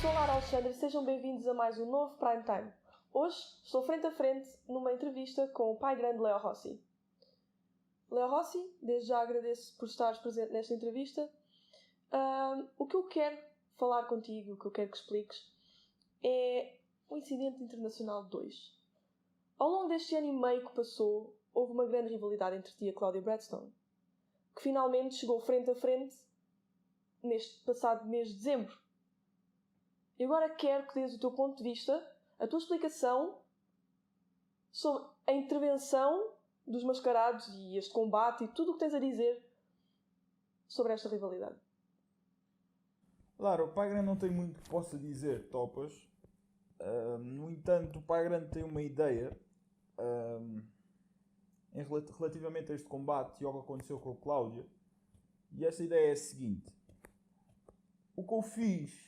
sou Lara Alexandre e sejam bem-vindos a mais um novo Prime Time. Hoje estou frente a frente numa entrevista com o pai grande Leo Rossi. Leo Rossi, desde já agradeço por estares presente nesta entrevista. O que eu quero falar contigo, o que eu quero que expliques, é o Incidente Internacional 2. Ao longo deste ano e meio que passou, houve uma grande rivalidade entre ti e a Cláudia Bradstone, que finalmente chegou frente a frente neste passado mês de dezembro. E agora quero que dês o teu ponto de vista, a tua explicação sobre a intervenção dos mascarados e este combate e tudo o que tens a dizer sobre esta rivalidade. Claro, o Pai Grande não tem muito que possa dizer, topas. No entanto, o Pai Grande tem uma ideia relativamente a este combate e ao que aconteceu com a Cláudia. E essa ideia é a seguinte. O que eu fiz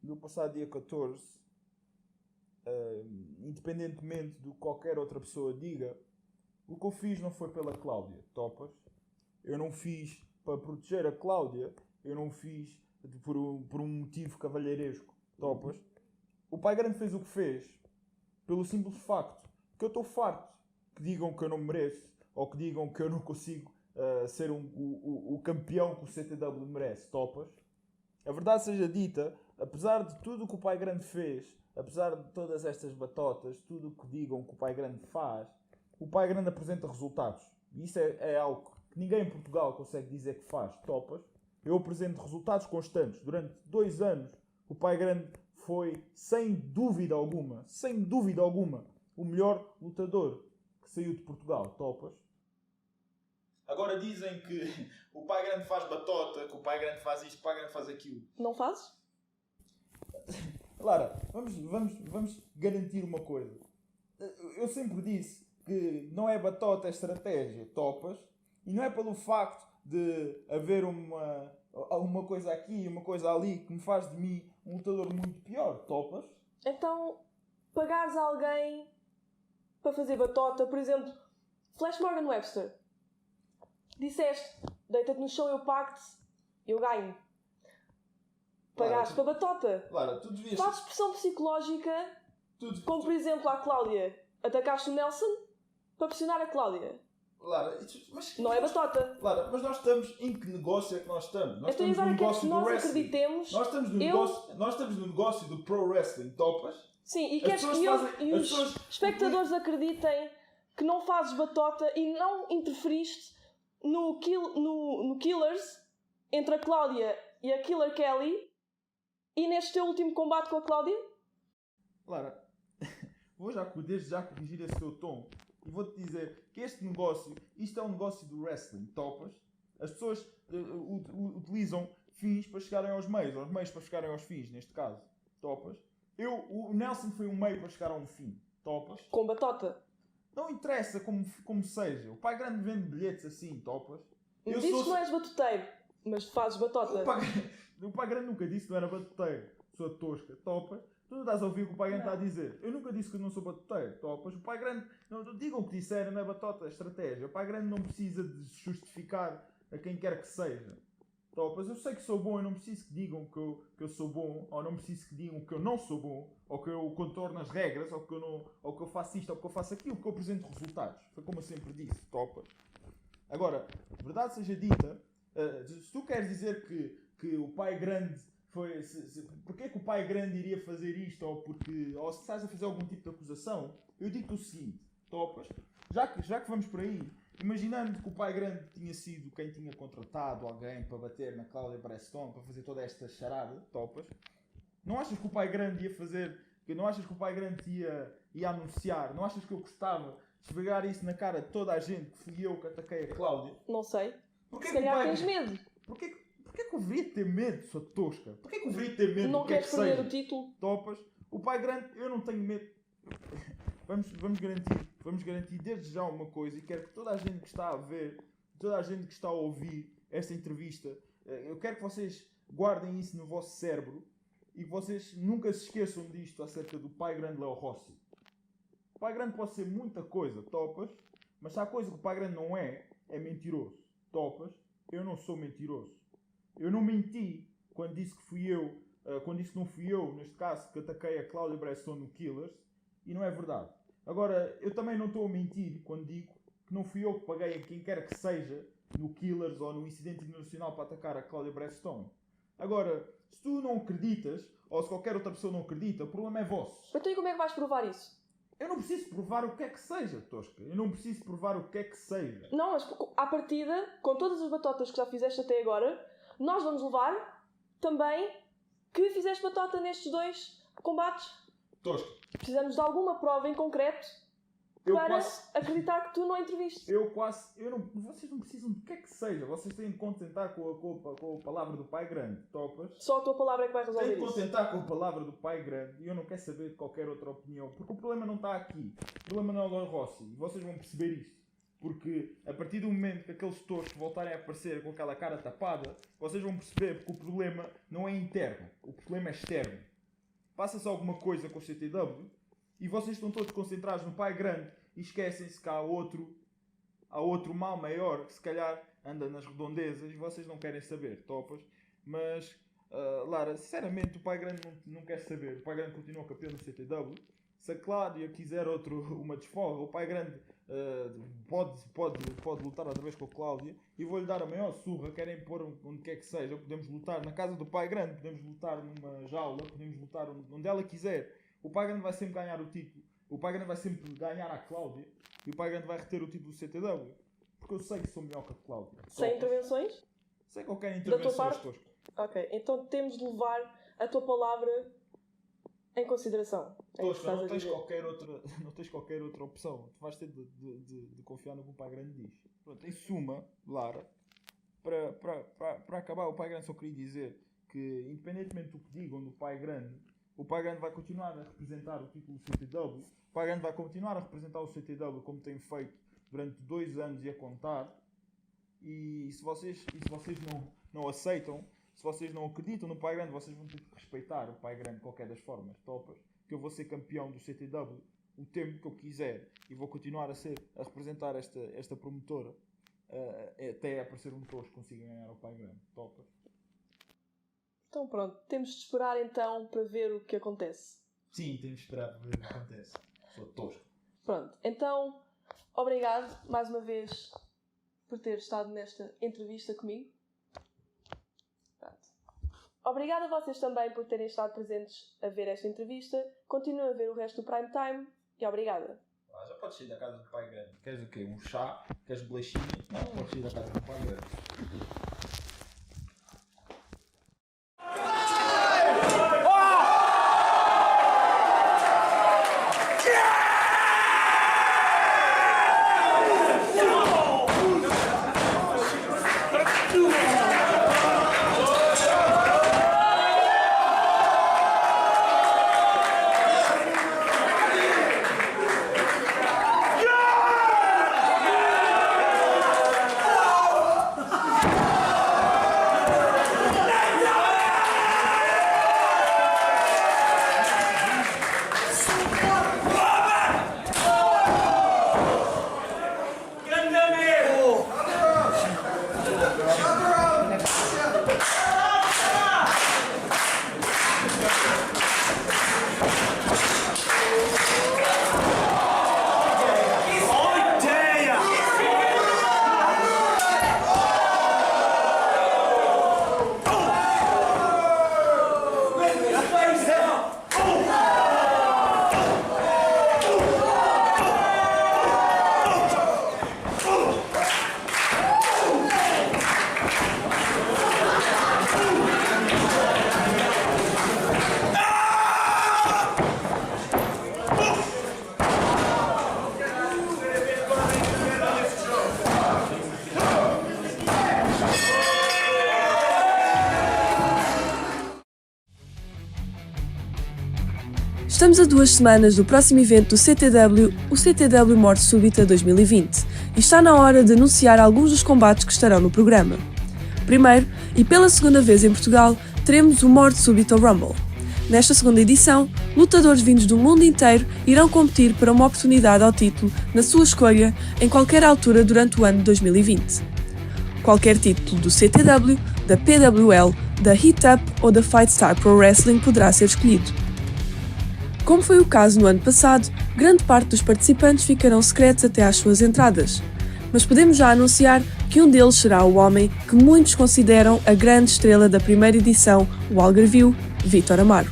no passado dia 14, independentemente do que qualquer outra pessoa diga, o que eu fiz não foi pela Cláudia, topas. Eu não fiz para proteger a Cláudia, eu não fiz por um motivo cavalheiresco, topas. O Pai Grande fez o que fez pelo simples facto que eu estou farto que digam que eu não mereço ou que digam que eu não consigo ser o campeão que o CTW merece, topas. A verdade seja dita, apesar de tudo o que o Pai Grande fez, apesar de todas estas batotas, tudo o que digam que o Pai Grande faz, o Pai Grande apresenta resultados. E isso é algo que ninguém em Portugal consegue dizer que faz, topas. Eu apresento resultados constantes. Durante 2 anos, o Pai Grande foi, sem dúvida alguma, o melhor lutador que saiu de Portugal, topas. Agora dizem que o Pai Grande faz batota, que o Pai Grande faz isto, que o Pai Grande faz aquilo. Não fazes? Lara, vamos garantir uma coisa. Eu sempre disse que não é batota, é estratégia, topas. E não é pelo facto de haver uma coisa aqui e uma coisa ali que me faz de mim um lutador muito pior, topas. Então, pagares a alguém para fazer batota, por exemplo, Flash Morgan Webster. Disseste, deita-te no chão, eu pago-te, eu ganho. Pagaste para batota. Lara, tu devias... Fazes pressão psicológica, como por exemplo a Cláudia. Atacaste o Nelson para pressionar a Cláudia. Lara, mas... Não é batota. Lara, mas nós estamos... Em que negócio é que nós estamos? Nós então estamos agora no negócio que do nós wrestling. acreditemos... Nós estamos no negócio do pro wrestling, topas? Sim, e queres que os espectadores acreditem que não fazes batota e não interferiste no Killers entre a Cláudia e a Killer Kelly e neste teu último combate com a Cláudia? Lara, vou desde já corrigir esse teu tom e vou-te dizer que isto é um negócio do wrestling, topas? As pessoas utilizam fins para chegarem aos meios para chegarem aos fins, neste caso, topas? O Nelson foi um meio para chegar a um fim, topas? Com batota? Não interessa como seja. O Pai Grande vende bilhetes assim, topas? Dizes que não és batoteiro, mas fazes batota. O Pai Grande nunca disse que não era batoteiro. Sua tosca, topas? Tu não estás a ouvir o que o Pai Grande está a dizer. Eu nunca disse que eu não sou batoteiro, topas? O Pai Grande... Não digam o que disseram, não é batota, é estratégia. O Pai Grande não precisa de justificar a quem quer que seja. Topas? Eu sei que sou bom, eu não preciso que digam que eu sou bom, ou não preciso que digam que eu não sou bom, ou que eu contorno as regras, ou que eu faço isto, ou que eu faço aquilo, que eu apresento resultados. Foi como eu sempre disse, topas. Agora, verdade seja dita, se tu queres dizer que o Pai Grande foi... Porquê que o Pai Grande iria fazer isto, ou se estás a fazer algum tipo de acusação, eu digo-te o seguinte, topas, já que vamos por aí, imaginando que o Pai Grande tinha sido quem tinha contratado alguém para bater na Cláudia Bradstone, para fazer toda esta charada, topas, não achas que o Pai Grande ia fazer... Não achas que o Pai Grande ia anunciar? Não achas que eu gostava de esfregar isso na cara de toda a gente que fui eu que ataquei a Cláudia? Não sei. Se calhar tens medo. Porquê que eu deveria ter medo, sua tosca? Porquê que eu deveria ter medo não do que é que seja? Não queres perder o título? Topas? O Pai Grande, eu não tenho medo. Vamos garantir desde já uma coisa e quero que toda a gente que está a ver, toda a gente que está a ouvir esta entrevista, eu quero que vocês guardem isso no vosso cérebro e que vocês nunca se esqueçam disto acerca do Pai Grande Leo Rossi. O Pai Grande pode ser muita coisa, topas, mas se há coisa que o Pai Grande não é mentiroso. Topas? Eu não sou mentiroso. Eu não menti quando disse que fui eu quando disse que não fui eu, neste caso, que ataquei a Cláudia Bresson no Killers, e não é verdade. Agora, eu também não estou a mentir quando digo que não fui eu que paguei a quem quer que seja no Killers ou no Incidente Internacional para atacar a Cláudia Bresson. Agora, se tu não acreditas, ou se qualquer outra pessoa não acredita, o problema é vosso. Então e como é que vais provar isso? Eu não preciso provar o que é que seja, Tosca. Eu não preciso provar o que é que seja. Não, mas à partida, com todas as batotas que já fizeste até agora, nós vamos levar também que fizeste batota nestes 2 combates. Tosca. Precisamos de alguma prova em concreto para acreditar que tu não interviste. Vocês não precisam de que é que seja. Vocês têm de contentar com a palavra do Pai Grande. Topas? Só a tua palavra é que vai resolver isso. Têm de contentar com a palavra do Pai Grande. E eu não quero saber de qualquer outra opinião. Porque o problema não está aqui. O problema não é o Léo Rossi. E vocês vão perceber isto. Porque a partir do momento que aqueles toscos voltarem a aparecer com aquela cara tapada, vocês vão perceber que o problema não é interno. O problema é externo. Passa-se alguma coisa com o CTW e vocês estão todos concentrados no Pai Grande e esquecem-se que há outro mal maior que se calhar anda nas redondezas e vocês não querem saber, topas? Mas, Lara, sinceramente o Pai Grande não quer saber. O Pai Grande continua campeão no CTW. Se a Cláudia quiser uma desforra, o Pai Grande pode lutar outra vez com a Cláudia e vou-lhe dar a maior surra. Querem pôr onde quer que seja, podemos lutar na casa do Pai Grande, podemos lutar numa jaula, podemos lutar onde ela quiser. O Pai Grande vai sempre ganhar o título. O Pai Grande vai sempre ganhar a Cláudia e o Pai Grande vai reter o título do CTW. Porque eu sei que sou melhor que a Cláudia. Sem intervenções? Sem qualquer intervenção. Ok, então temos de levar a tua palavra em consideração. Tosca, não tens qualquer outra opção. Tu vais ter de confiar no que o Pai Grande diz. Pronto, em suma, Lara, para acabar, o Pai Grande só queria dizer que, independentemente do que digam do Pai Grande, o Pai Grande vai continuar a representar o título do CTW. O Pai Grande vai continuar a representar o CTW como tem feito durante 2 anos e a contar. E se vocês não aceitam, se vocês não acreditam no Pai Grande, vocês vão ter que respeitar o Pai Grande de qualquer das formas, topas. Que eu vou ser campeão do CTW o tempo que eu quiser e vou continuar a representar esta promotora até aparecer um tosco que consiga ganhar o Pai Grande, topas. Então pronto, temos de esperar então para ver o que acontece. Sim, temos de esperar para ver o que acontece. Sou tosco. Pronto, então obrigado mais uma vez por ter estado nesta entrevista comigo. Pronto. Obrigado a vocês também por terem estado presentes a ver esta entrevista. Continuem a ver o resto do Prime Time e obrigada. Já podes sair da casa do Pai Grande. Queres o quê? Um chá? Queres bolachinha? Não, podes sair da casa do Pai Grande. Estamos a 2 semanas do próximo evento do CTW, o CTW Morte Súbita 2020, e está na hora de anunciar alguns dos combates que estarão no programa. Primeiro, e pela segunda vez em Portugal, teremos o Morte Súbita Rumble. Nesta segunda edição, lutadores vindos do mundo inteiro irão competir para uma oportunidade ao título, na sua escolha, em qualquer altura durante o ano de 2020. Qualquer título do CTW, da PWL, da Heat Up ou da Fight Star Pro Wrestling poderá ser escolhido. Como foi o caso no ano passado, grande parte dos participantes ficarão secretos até às suas entradas, mas podemos já anunciar que um deles será o homem que muitos consideram a grande estrela da primeira edição, o Algarvio, Vítor Amaro.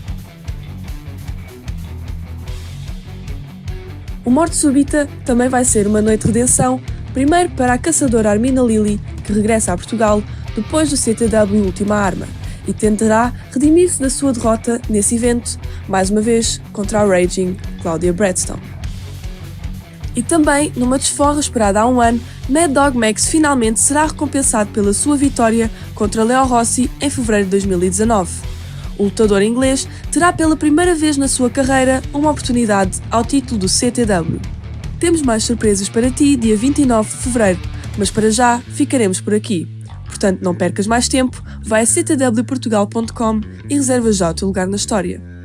O Morte Súbita também vai ser uma noite de redenção, primeiro para a caçadora Armina Lily, que regressa a Portugal depois do CTW Última Arma, e tentará redimir-se da sua derrota nesse evento, mais uma vez contra a Raging Claudia Bradstone. E também, numa desforra esperada há um ano, Mad Dog Max finalmente será recompensado pela sua vitória contra Leo Rossi em fevereiro de 2019. O lutador inglês terá pela primeira vez na sua carreira uma oportunidade ao título do CTW. Temos mais surpresas para ti dia 29 de fevereiro, mas para já ficaremos por aqui. Portanto, não percas mais tempo, vai a ctwportugal.com e reserva já o teu lugar na história.